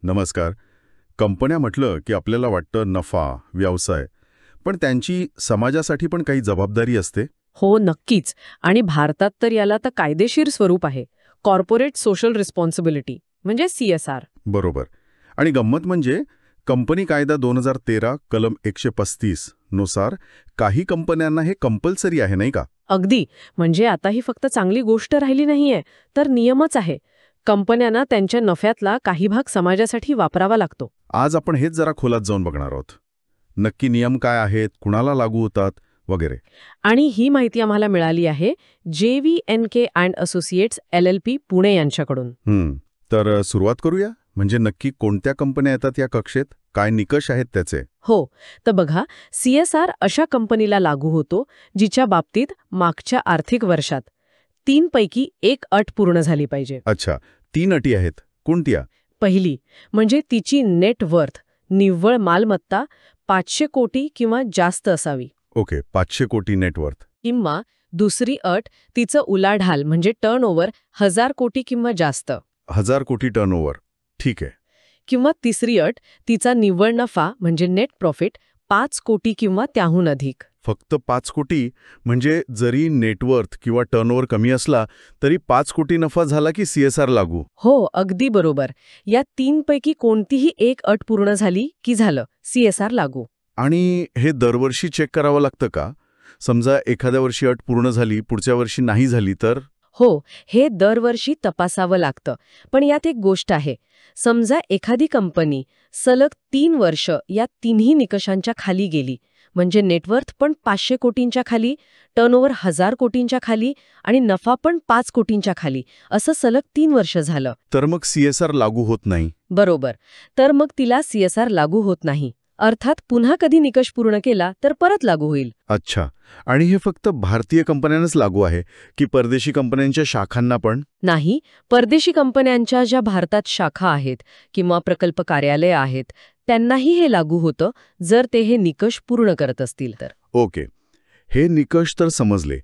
नमस्कार. कंपन्या म्हटलं की आपल्याला वाटतं नफा, व्यवसाय, पण त्यांची समाजासाठी पण काही जबाबदारी असते. हो, नक्कीच. आणि भारतात तर याला तर कायदेशीर स्वरूप आहे. कॉर्पोरेट सोशल रिस्पॉन्सिबिलिटी म्हणजे CSR. बरोबर. आणि गंमत म्हणजे कंपनी कायदा 2013 कलम 135 नुसार काही कंपन्यांना हे कंपल्सरी आहे, नाही का? अगदी. म्हणजे आता ही फक्त चांगली गोष्ट राहिली नाहीये, तर नियमच आहे. कंपन्यांना त्यांच्या नफ्यातला काही भाग समाजासाठी वापरावा लागतो. आज आपण हेच जरा खोलात जाऊन बघणार आहोत. नक्की नियम काय आहेत, कुणाला लागू होतात वगैरे. आणि ही माहिती आम्हाला मिळाली आहे JVNK and associates LLP Pune यांच्याकडून. तर सुरुवात करूया. म्हणजे नक्की कोणत्या कंपन्या येतात या कक्षेत, काय निकष आहेत त्याचे? हो, तर बघा, CSR अशा कंपनीला लागू होतो जिच्या बाबतीत मागच्या आर्थिक वर्षात 3 पैकी 1 अट पूर्ण झाली पाहिजे. अच्छा, 3 अटी आहेत. कोणत्या? पहिली म्हणजे तिची नेट वर्थ, निव्वळ मालमत्ता 500 कोटी किंवा जास्त असावी. ओके, 500 कोटी नेटवर्थ. किंवा दुसरी अट, तिचं उलाढाल म्हणजे टर्नओव्हर 1000 कोटी किंवा जास्त. 1000 कोटी टर्नओव्हर. ठीक आहे. किंवा तिसरी अट, तिचा निव्वळ नफा म्हणजे नेट प्रॉफिट 5 कोटी किंवा त्याहून अधिक. फक्त 5 कोटी म्हणजे जरी नेटवर्थ किंवा टर्नओव्हर कमी असला तरी 5 कोटी नफा झाला की CSR लागू? हो, अगदी बरोबर. या 3 पैकी कोणतीही एक अट पूर्ण झाली की झालं, CSR लागू. आणि हे दरवर्षी चेक करावं लागतं का? समजा एखाद्या वर्षी अट पूर्ण झाली, पुढच्या वर्षी नाही झाली तर? हो, हे दरवर्षी तपासावं लागतं. पण यात एक गोष्ट आहे. समजा एखादी कंपनी सलग 3 वर्ष या तिन्ही निकषांच्या खाली गेली, म्हणजे नेटवर्थ पण 500 कोटींच्या खाली, टर्नओव्हर 1000 कोटींच्या खाली आणि नफा पण 5 कोटींच्या खाली, असं सलग 3 वर्ष झालं. तर मग CSR लागू होत नाही. बरोबर. तर मग तिला CSR लागू होत नाही. अर्थात पुन्हा कधी निकष पूर्ण केला तर परत लागू होईल. अच्छा. आणि हे फक्त भारतीय कंपन्यांनाच लागू आहे की परदेशी कंपन्यांच्या शाखांना पण? नाही, परदेशी कंपन्यांच्या ज्या भारतात शाखा आहेत किंवा प्रकल्प कार्यालय आहेत, त्यांनाही हे लागू होतं जर ते हे निकष पूर्ण करत असतील तर. ओके. हे निकष तर समजले.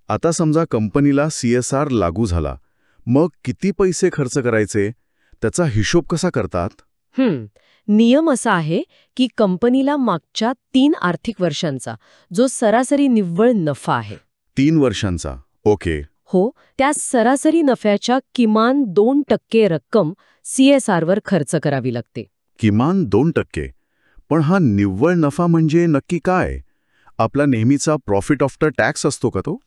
आता समजा कंपनीला CSR लागू झाला. मग किती पैसे खर्च करायचे? त्याचा हिशोब कसा करतात? नियम असा आहे की कंपनीला मागच्या 3 आर्थिक वर्षांचा जो सरासरी निव्वळ नफा आहे. 3 वर्षांचा. ओके. हो, त्या सरासरी नफ्याच्या किमान 2% रक्कम CSR वर खर्च करावी लागते. किमान 2%. पण हा निव्वळ नफा म्हणजे नक्की काय? आपला नेहमीचा प्रॉफिट आफ्टर टॅक्स असतो का तो?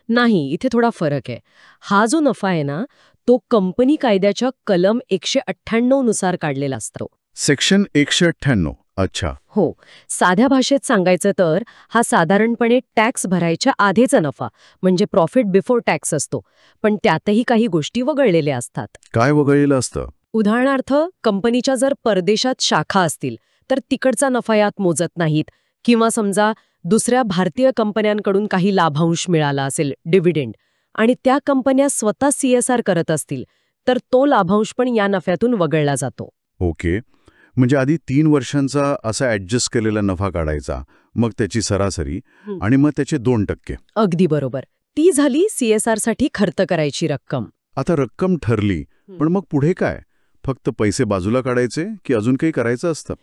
नाही, इथे थोडा फरक आहे. हा जो नफा आहे ना, तो कंपनी कायद्याच्या कलम 198 नुसार काढलेला असतो. सेक्शन 198. अच्छा. हो, साध्या भाषेत सांगायचं तर हा साधारणपणे टॅक्स भरायच्या आधीचा नफा म्हणजे प्रॉफिट बिफोर टॅक्स असतो. पण त्यातही काही गोष्टी वगळलेल्या असतात. काय वगळलेलं असतं? उदाहरणार्थ, कंपनीच्या जर परदेशात शाखा असतील तर तिकडचा नफा यात मोजत नाहीत. किंवा समजा दुसऱ्या भारतीय कंपन्यांकडून काही लाभांश मिळाला असेल, डिव्हिडेंड, आणि त्या कंपन्या स्वतः CSR करत असतील तर तो लाभांश पण या नफ्यातून वगळला जातो. ओके. म्हणजे आधी 3 वर्षांचा असा ॲडजस्ट केलेला नफा काढायचा, मग त्याची सरासरी, आणि मग त्याचे 2%. अगदी बरोबर. ती झाली CSR साठी खर्च करायची रक्कम. आता रक्कम ठरली, पण मग पुढे काय? फक्त पैसे बाजूला काढायचे की अजून काही करायचं असतं?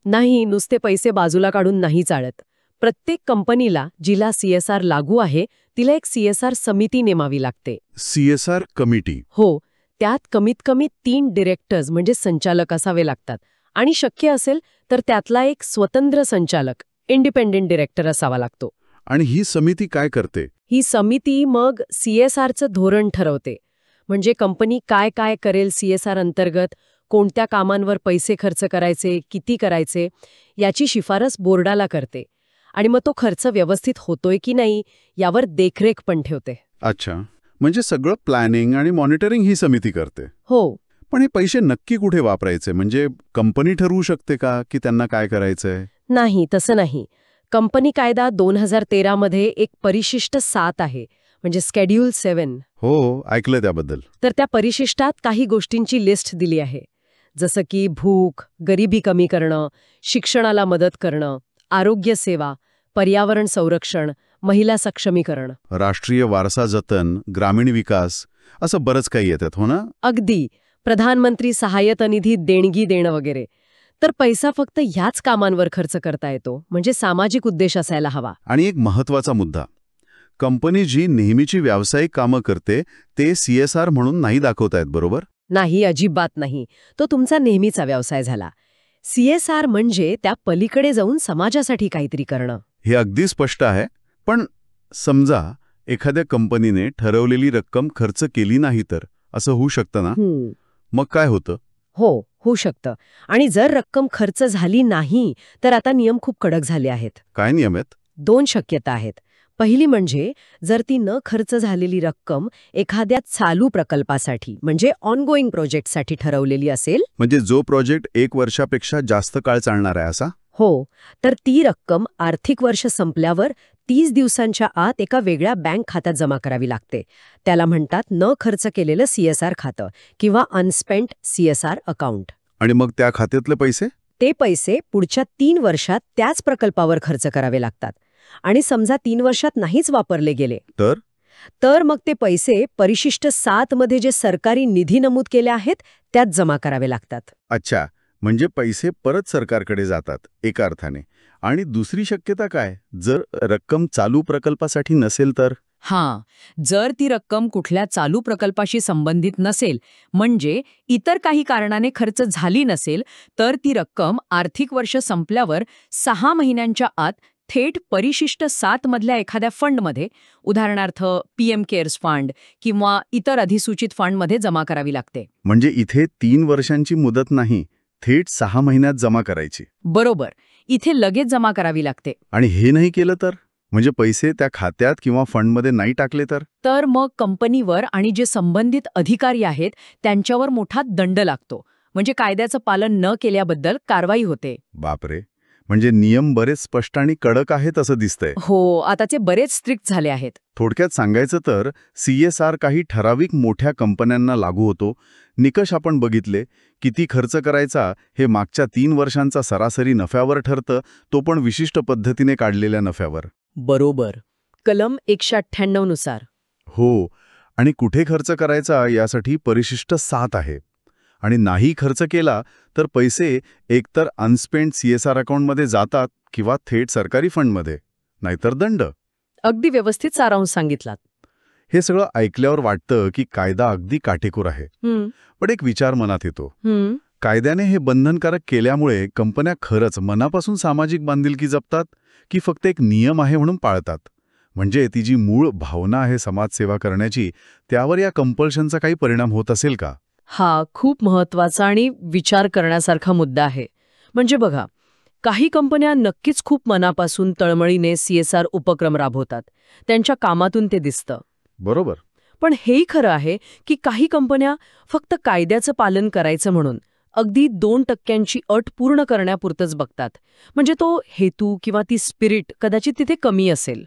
नाही, नुसते पैसे बाजूला काढून नाही चालत. प्रत्येक कंपनीला जिला CSR लागू आहे तिला एक CSR समिती नेमावी लागते. CSR committee? हो, त्यात कमीत कमी 3 डिरेक्टर्स म्हणजे संचालक असावे लागतात. आणि शक्य असेल तर त्यातला एक स्वतंत्र संचालक, इंडिपेंडेंट डिरेक्टर असावा लागतो. आणि ही समिती काय करते? ही समिती मग CSRचं धोरण ठरवते. म्हणजे कंपनी काय काय करेल CSR अंतर्गत, कोणत्या कामांवर पैसे खर्च करायचे, किती करायचे, याची शिफारस बोर्डाला करते. आणि मग तो खर्च व्यवस्थित होतोय की नाही यावर देखरेख पण ठेवते. अच्छा. म्हणजे सगळं प्लॅनिंग आणि मॉनिटरिंग ही समिती करते. हो. पण हे पैसे नक्की कुठे वापरायचे? म्हणजे कंपनी ठरवू शकते का की त्यांना काय करायचंय? नाही, तसं नाही. कंपनी कायदा 2013 मध्ये एक परिशिष्ट 7 आहे, म्हणजे स्केड्यूल 7. हो, ऐकलं त्याबद्दल. तर त्या परिशिष्टात काही गोष्टींची लिस्ट दिली आहे. जसं की भूक, गरिबी कमी करणं, शिक्षणाला मदत करणं, आरोग्य सेवा, पर्यावरण संरक्षण, महिला सक्षमीकरण, राष्ट्रीय वारसा जतन, ग्रामीण विकास, असं बरंच काही येतात, हो ना? अगदी. प्रधानमंत्री सहाय्यता निधीत देणगी देणं वगैरे. तर पैसा फक्त ह्याच कामांवर खर्च करता येतो, म्हणजे सामाजिक उद्देश असायला हवा. आणि एक महत्वाचा मुद्दा, कंपनी जी नेहमीची व्यावसायिक कामं करते ते CSR म्हणून नाही दाखवतायत, बरोबर? नाही, अजिबात नाही. तो तुमचा नेहमीचा व्यवसाय झाला. CSR म्हणजे त्या पलीकडे जाऊन समाजासाठी काहीतरी करणं. हे अगदी स्पष्ट आहे. पण समजा एखाद्या कंपनीने ठरवलेली रक्कम खर्च केली नाही तर असं होऊ शकतं ना? मग काय होतं? हो, होऊ शकतं. आणि जर रक्कम खर्च झाली नाही तर आता नियम खूप कडक झाले आहेत. काय नियम आहेत? 2 शक्यता आहेत. पहिली म्हणजे जर ती न खर्च झालेली रक्कम एखाद्या चालू प्रकल्पासाठी म्हणजे ऑनगोईंग प्रोजेक्टसाठी ठरवलेली असेल. म्हणजे जो प्रोजेक्ट 1 वर्षापेक्षा जास्त काळ चालणार आहे असा? हो, तर ती रक्कम आर्थिक वर्ष संपल्यावर 30 दिवसांच्या आत एका वेगळ्या बँक खात्यात जमा करावी लागते. त्याला म्हणतात न खर्च केलेलं CSR खातं किंवा अनस्पेंट CSR अकाउंट. आणि मग त्या खात्यातले पैसे? ते पैसे पुढच्या 3 वर्षात त्याच प्रकल्पावर खर्च करावे लागतात. आणि समजा 3 वर्षात नाहीच वापरले गेले तर मग ते पैसे परिशिष्ट 7 मध्ये जे सरकारी निधी नमूद केले आहेत त्यात जमा करावे लागतात. अच्छा, म्हणजे पैसे परत सरकारकडे जातात एका अर्थाने. आणि दुसरी शक्यता काय? जर रक्कम चालू प्रकल्पासाठी नसेल तर? हां, जर ती रक्कम कुठल्या चालू प्रकल्पाशी संबंधित नसेल, म्हणजे इतर काही कारणाने खर्च झाली नसेल, तर ती रक्कम आर्थिक वर्ष संपल्यावर 6 महिन्यांच्या आत थेट परिशिष्ट 7 मधल्या एखाद्या फंडमध्ये, उदाहरणार्थ PM केअर्स फंड किंवा इतर अधिसूचित फंडमध्ये जमा करावी लागते. म्हणजे इथे 3 वर्षांची मुदत नाही, थेट 6 महिन्यात जमा करायची. बरोबर, इथे लगेच जमा करावी लागते. आणि हे नाही केलं तर? म्हणजे पैसे त्या खात्यात किंवा फंडमध्ये नाही टाकले तर? तर मग कंपनीवर आणि जे संबंधित अधिकारी आहेत त्यांच्यावर मोठा दंड लागतो. म्हणजे कायद्याचं पालन न केल्याबद्दल कारवाई होते. बापरे, म्हणजे नियम बरेच स्पष्ट आणि कडक आहेत असं दिसतंय. हो, आताचे बरेच स्ट्रिक्ट झाले आहेत. थोडक्यात सांगायचं तर CSR काही ठराविक मोठ्या कंपन्यांना लागू होतो. निकष आपण बघितले, किती खर्च करायचा हे मागच्या 3 वर्षांचा सरासरी नफ्यावर ठरतं, तो पण विशिष्ट पद्धतीने काढलेल्या नफ्यावर. बरोबर. कलम 198 नुसार. हो, आणि कुठे खर्च करायचा यासाठी परिशिष्ट 7 आहे. आणि नाही खर्च केला तर पैसे एकतर अनस्पेंट CSR अकाउंटमध्ये जातात किंवा थेट सरकारी फंडमध्ये, नाहीतर दंड. अगदी व्यवस्थित सारांश सांगितलात. हे सगळं ऐकल्यावर वाटतं की कायदा अगदी काटेकोर आहे. पण एक विचार मनात येतो, कायद्याने हे बंधनकारक केल्यामुळे कंपन्या खरंच मनापासून सामाजिक बांधिलकी जपतात की फक्त एक नियम आहे म्हणून पाळतात? म्हणजे ती जी मूळ भावना आहे समाजसेवा करण्याची, त्यावर या कंपल्शनचा काही परिणाम होत असेल का? हा खूप महत्वाचा आणि विचार करण्यासारखा मुद्दा आहे. म्हणजे बघा, काही कंपन्या नक्कीच खूप मनापासून तळमळीने CSR उपक्रम राबवतात. त्यांच्या कामातून ते दिसतं. बरोबर. पण हेही खरं आहे की काही कंपन्या फक्त कायद्याचं पालन करायचं म्हणून अगदी 2% अट पूर्ण करण्यापुरतंच बघतात. म्हणजे तो हेतू किंवा ती स्पिरिट कदाचित तिथे कमी असेल.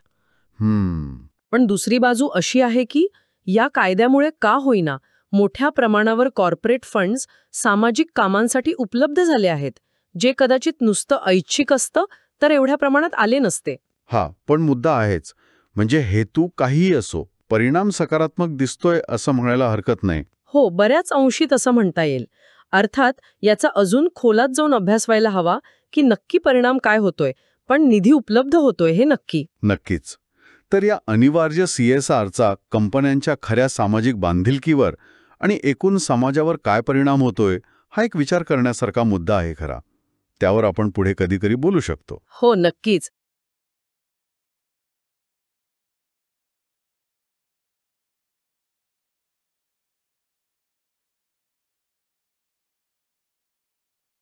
पण दुसरी बाजू अशी आहे की या कायद्यामुळे का होईना मोठ्या प्रमाणावर कॉर्पोरेट फंड्स सामाजिक कामांसाठी उपलब्ध झाले आहेत, जे कदाचित नुसतं ऐच्छिक असतं तर एवढ्या प्रमाणात आले नसते. पण मुद्दा आहेच. म्हणजे हेतू काहीही असो, परिणाम सकारात्मक दिसतोय असं म्हणायला हरकत नाही. हो, बऱ्याच अंशी तसं म्हणता येईल. अर्थात याचा अजून खोलात जाऊन अभ्यास व्हायला हवा की नक्की परिणाम काय होतोय, पण निधी उपलब्ध होतोय हे नक्की. नक्कीच. तर या अनिवार्य CSRचा कंपन्यांच्या खऱ्या सामाजिक बांधिलकीवर आणि एकूण समाजावर काय परिणाम होतोय, हा एक विचार करण्यासारखा मुद्दा आहे खरा. त्यावर आपण पुढे कधीतरी बोलू शकतो. हो, नक्कीच.